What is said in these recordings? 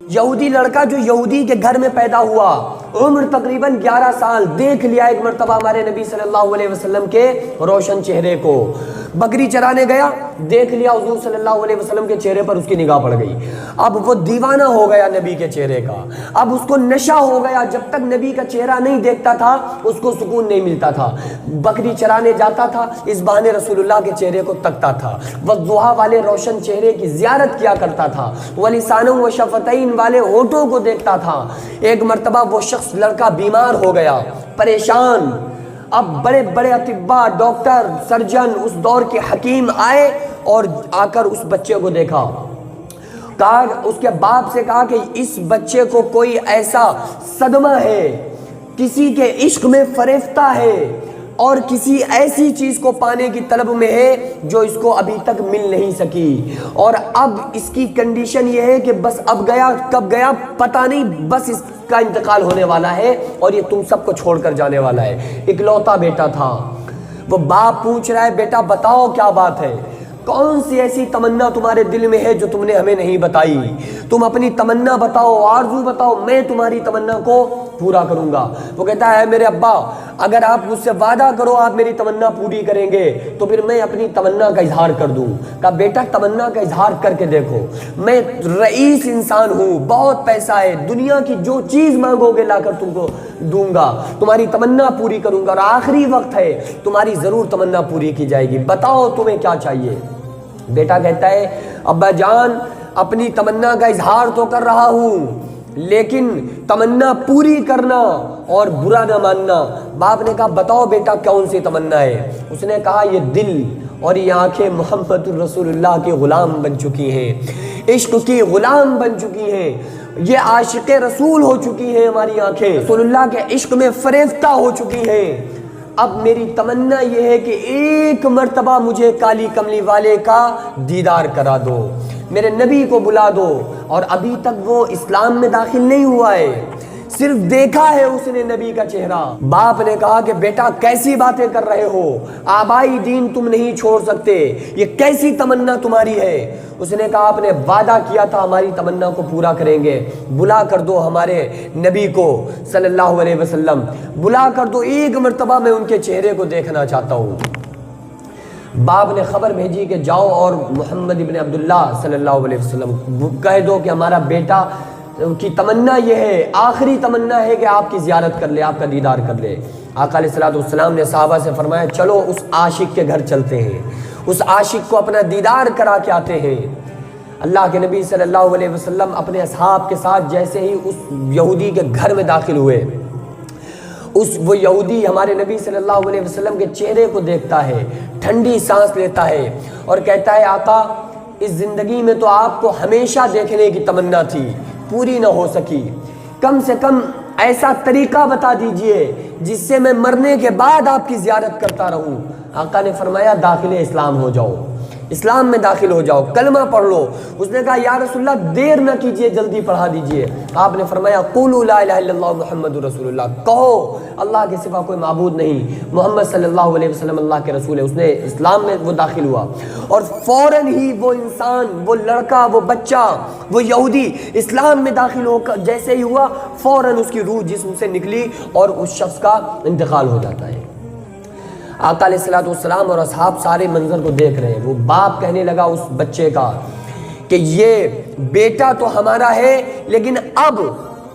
یہودی لڑکا جو یہودی کے گھر میں پیدا ہوا، عمر تقریباً 11 سال، دیکھ لیا ایک مرتبہ ہمارے نبی صلی اللہ علیہ وسلم کے روشن چہرے کو۔ بکری چرانے گیا، دیکھ لیا حضور صلی اللہ علیہ وسلم کے چہرے پر اس کی نگاہ پڑ گئی۔ اب وہ دیوانہ ہو گیا نبی کے چہرے کا، اب اس کو نشہ ہو گیا۔ جب تک نبی کا چہرہ نہیں دیکھتا تھا اس کو سکون نہیں ملتا تھا۔ بکری چرانے جاتا تھا، اس بہانے رسول اللہ کے چہرے کو تکتا تھا، والضحیٰ والے روشن چہرے کی زیارت کیا کرتا تھا، ولسان و شفتین والے ہونٹوں کو دیکھتا تھا۔ ایک مرتبہ وہ شخص لڑکا بیمار ہو گیا، پریشان۔ اب بڑے بڑے اطباء، ڈاکٹر، سرجن، اس دور کے حکیم آئے اور آ کر اس بچے کو دیکھا، کہا، اس کے باپ سے کہا کہ اس بچے کو کوئی ایسا صدمہ ہے، کسی کے عشق میں فریفتہ ہے اور کسی ایسی چیز کو پانے کی طلب میں ہے جو اس کو ابھی تک مل نہیں سکی، اور اب اس کی کنڈیشن یہ ہے کہ بس اب گیا، کب گیا پتہ نہیں، بس اس کا انتقال ہونے والا ہے اور یہ تم سب کو چھوڑ کر جانے والا ہے۔ اکلوتا بیٹا تھا۔ وہ باپ پوچھ رہا ہے، بیٹا بتاؤ کیا بات ہے، کون سی ایسی تمنا تمہارے دل میں ہے جو تم نے ہمیں نہیں بتائی، تم اپنی تمنا بتاؤ، آرزو بتاؤ، میں تمہاری تمنا کو پورا کروں گا۔ وہ کہتا ہے، میرے ابا اگر آپ مجھ سے وعدہ کرو آپ میری تمنا پوری کریں گے تو پھر میں اپنی تمنا کا اظہار کر دوں۔ کہا، بیٹا تمنا کا اظہار کر کے دیکھو، میں رئیس انسان ہوں، بہت پیسہ ہے، دنیا کی جو چیز مانگو گے لا کر تم کو دوں گا، تمہاری تمنا پوری کروں گا، اور آخری وقت ہے تمہاری ضرور تمنا پوری کی جائے گی، بتاؤ تمہیں کیا چاہیے۔ بیٹا کہتا ہے، ابا جان اپنی تمنا کا اظہار تو کر رہا ہوں لیکن تمنا پوری کرنا اور برا نہ ماننا۔ باپ نے کہا، بتاؤ بیٹا کون سی تمنا ہے۔ اس نے کہا، یہ دل اور یہ آنکھیں محمد الرسول اللہ کے غلام بن چکی ہیں، عشق کی غلام بن چکی ہیں، یہ عاشق رسول ہو چکی ہیں، ہماری آنکھیں رسول اللہ کے عشق میں فریفتہ ہو چکی ہیں۔ اب میری تمنا یہ ہے کہ ایک مرتبہ مجھے کالی کملی والے کا دیدار کرا دو، میرے نبی کو بلا دو، اور ابھی تک وہ اسلام میں داخل نہیں ہوا ہے، صرف دیکھا ہے اس نے نبی کا چہرہ۔ باپ نے کہا کہ بیٹا کیسی باتیں کر رہے ہو، آبائی دین تم نہیں چھوڑ سکتے، یہ کیسی تمنا تمہاری ہے۔ اس نے کہا، آپ نے وعدہ کیا تھا ہماری تمنا کو پورا کریں گے، بلا کر دو ہمارے نبی کو صلی اللہ علیہ وسلم، بلا کر دو، ایک مرتبہ میں ان کے چہرے کو دیکھنا چاہتا ہوں۔ باپ نے خبر بھیجی کہ جاؤ اور محمد ابن عبداللہ صلی اللہ علیہ وسلم کہہ دو کہ ہمارا بیٹا کی تمنا یہ ہے، آخری تمنا ہے کہ آپ کی زیارت کر لے، آپ کا دیدار کر لے۔ آقا علیہ السلام نے صحابہ سے فرمایا، چلو اس عاشق کے گھر چلتے ہیں، اس عاشق کو اپنا دیدار کرا کے آتے ہیں۔ اللہ کے نبی صلی اللہ علیہ وسلم اپنے اصحاب کے ساتھ جیسے ہی اس یہودی کے گھر میں داخل ہوئے، وہ یہودی ہمارے نبی صلی اللہ علیہ وسلم کے چہرے کو دیکھتا ہے، ٹھنڈی سانس لیتا ہے اور کہتا ہے، آقا اس زندگی میں تو آپ کو ہمیشہ دیکھنے کی تمنا تھی، پوری نہ ہو سکی، کم سے کم ایسا طریقہ بتا دیجئے جس سے میں مرنے کے بعد آپ کی زیارت کرتا رہوں۔ آقا نے فرمایا، داخل اسلام ہو جاؤ، اسلام میں داخل ہو جاؤ، کلمہ پڑھ لو۔ اس نے کہا، یا رسول اللہ دیر نہ کیجئے، جلدی پڑھا دیجئے۔ آپ نے فرمایا، قولوا لا الہ الا اللہ محمد رسول اللہ، کہو اللہ کے سوا کوئی معبود نہیں، محمد صلی اللہ علیہ وسلم اللہ کے رسول ہے۔ اس نے اسلام میں وہ داخل ہوا اور فوراً ہی وہ انسان، وہ لڑکا، وہ بچہ، وہ یہودی اسلام میں داخل ہو کر جیسے ہی ہوا، فوراً اس کی روح جسم سے نکلی اور اس شخص کا انتقال ہو جاتا ہے۔ آقا علیہ السلام اور اصحاب سارے منظر کو دیکھ رہے ہیں۔ وہ باپ کہنے لگا اس بچے کا کہ یہ بیٹا تو ہمارا ہے لیکن اب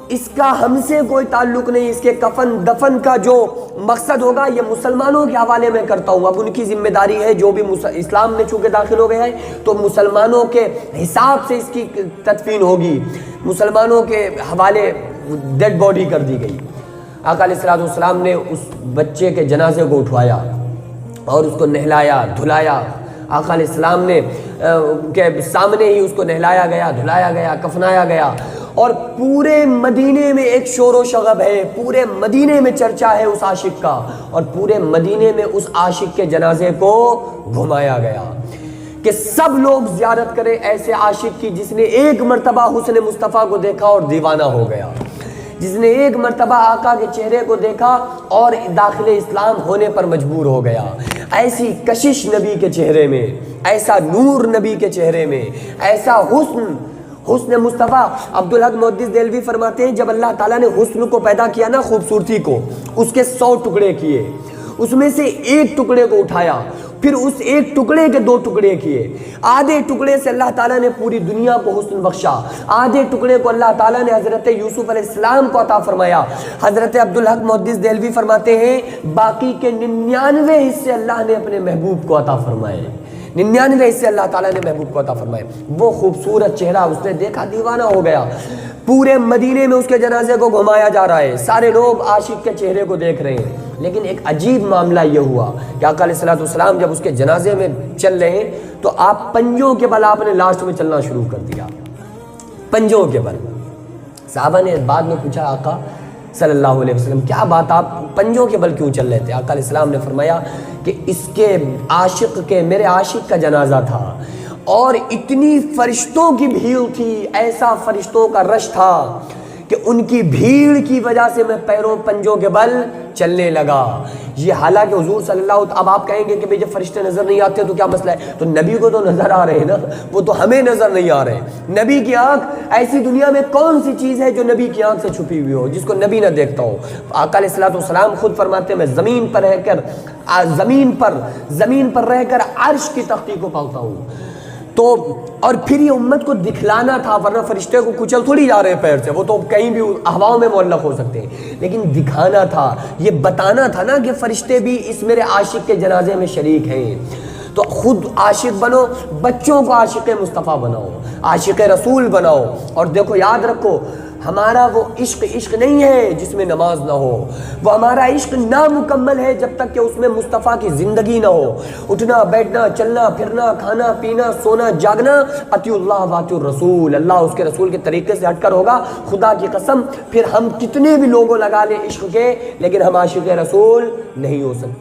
اس کا ہم سے کوئی تعلق نہیں، اس کے کفن دفن کا جو مقصد ہوگا یہ مسلمانوں کے حوالے میں کرتا ہوں، اب ان کی ذمہ داری ہے، جو بھی اسلام میں چونکہ داخل ہو گیا ہے تو مسلمانوں کے حساب سے اس کی تدفین ہوگی، مسلمانوں کے حوالے ڈیڈ باڈی کر دی گئی۔ آقا علیہ السلام نے اس بچے کے جنازے کو اٹھوایا اور اس کو نہلایا دھلایا۔ آقا علیہ السلام نے کے سامنے ہی اس کو نہلایا گیا، دھلایا گیا، کفنایا گیا، اور پورے مدینے میں ایک شور و شغب ہے، پورے مدینے میں چرچا ہے اس عاشق کا، اور پورے مدینے میں اس عاشق کے جنازے کو گھمایا گیا کہ سب لوگ زیارت کریں ایسے عاشق کی جس نے ایک مرتبہ حسن مصطفیٰ کو دیکھا اور دیوانہ ہو گیا، جس نے ایک مرتبہ آقا کے چہرے کو دیکھا اور داخل اسلام ہونے پر مجبور ہو گیا۔ ایسی کشش نبی کے چہرے میں، ایسا نور نبی کے چہرے میں، ایسا حسن حسن مصطفیٰ. عبدالحق محدث دہلوی فرماتے ہیں جب اللہ تعالیٰ نے حسن کو پیدا کیا نا، خوبصورتی کو، اس کے 100 ٹکڑے کیے، اس میں سے ایک ٹکڑے کو اٹھایا، پھر اس ایک ٹکڑے کے 2 ٹکڑے کیے. آدھے ٹکڑے سے اللہ تعالیٰ نے پوری دنیا کو حسن بخشا، آدھے ٹکڑے کو اللہ تعالیٰ نے حضرت یوسف علیہ السلام کو عطا فرمایا. حضرت عبدالحق محدث دہلوی فرماتے ہیں باقی کے 99 حصے اللہ نے اپنے محبوب کو عطا فرمائے. 99 حصے اللہ تعالیٰ نے محبوب کو عطا فرمائے. وہ خوبصورت چہرہ اس نے دیکھا، دیوانہ ہو گیا. پورے مدینے میں اس کے جنازے کو گھمایا جا رہا ہے، سارے لوگ عاشق کے چہرے کو دیکھ رہے ہیں. لیکن ایک عجیب معاملہ یہ ہوا کہ آقا علیہ الصلوۃ والسلام جب اس کے جنازے میں چل رہے ہیں تو آپ پنجوں کے بل آپ نے لاسٹ میں چلنا شروع کر دیا، پنجوں کے بل. صحابہ نے بعد میں پوچھا آقا صلی اللہ علیہ وسلم کیا بات، آپ پنجوں کے بل کیوں چل رہے تھے؟ آقا علیہ السلام نے فرمایا کہ اس کے عاشق کے، میرے عاشق کا جنازہ تھا اور اتنی فرشتوں کی بھیڑ تھی، ایسا فرشتوں کا رش تھا کہ ان کی بھیڑ کی وجہ سے میں پیروں پنجوں کے بل چلنے لگا. یہ حالانکہ حضور صلی اللہ علیہ وسلم، اب آپ کہیں گے کہ جب فرشتے نظر نہیں آتے تو کیا مسئلہ ہے؟ تو نبی کو تو نظر آ رہے ہیں نا، وہ تو ہمیں نظر نہیں آ رہے. نبی کی آنکھ، ایسی دنیا میں کون سی چیز ہے جو نبی کی آنکھ سے چھپی ہوئی ہو، جس کو نبی نہ دیکھتا ہو؟ آقا علیہ الصلوۃ والسلام خود فرماتے ہیں میں زمین پر رہ کر عرش کی تختی کو پاتا ہوں. تو اور پھر یہ امت کو دکھلانا تھا، ورنہ فرشتے کو کچل تھوڑی جا رہے پیر سے، وہ تو کہیں بھی ہواؤں میں معلق ہو سکتے ہیں، لیکن دکھانا تھا، یہ بتانا تھا نا کہ فرشتے بھی اس میرے عاشق کے جنازے میں شریک ہیں. تو خود عاشق بنو، بچوں کو عاشق مصطفیٰ بناؤ، عاشق رسول بناؤ. اور دیکھو یاد رکھو، ہمارا وہ عشق نہیں ہے جس میں نماز نہ ہو، وہ ہمارا عشق نامکمل ہے جب تک کہ اس میں مصطفیٰ کی زندگی نہ ہو. اٹھنا بیٹھنا، چلنا پھرنا، کھانا پینا، سونا جاگنا، اطیعوا اللہ واطیعوا الرسول، اللہ اس کے رسول کے طریقے سے ہٹ کر ہوگا. خدا کی قسم پھر ہم کتنے بھی لوگوں لگا لیں عشق کے، لیکن ہم عاشق رسول نہیں ہو سکتے.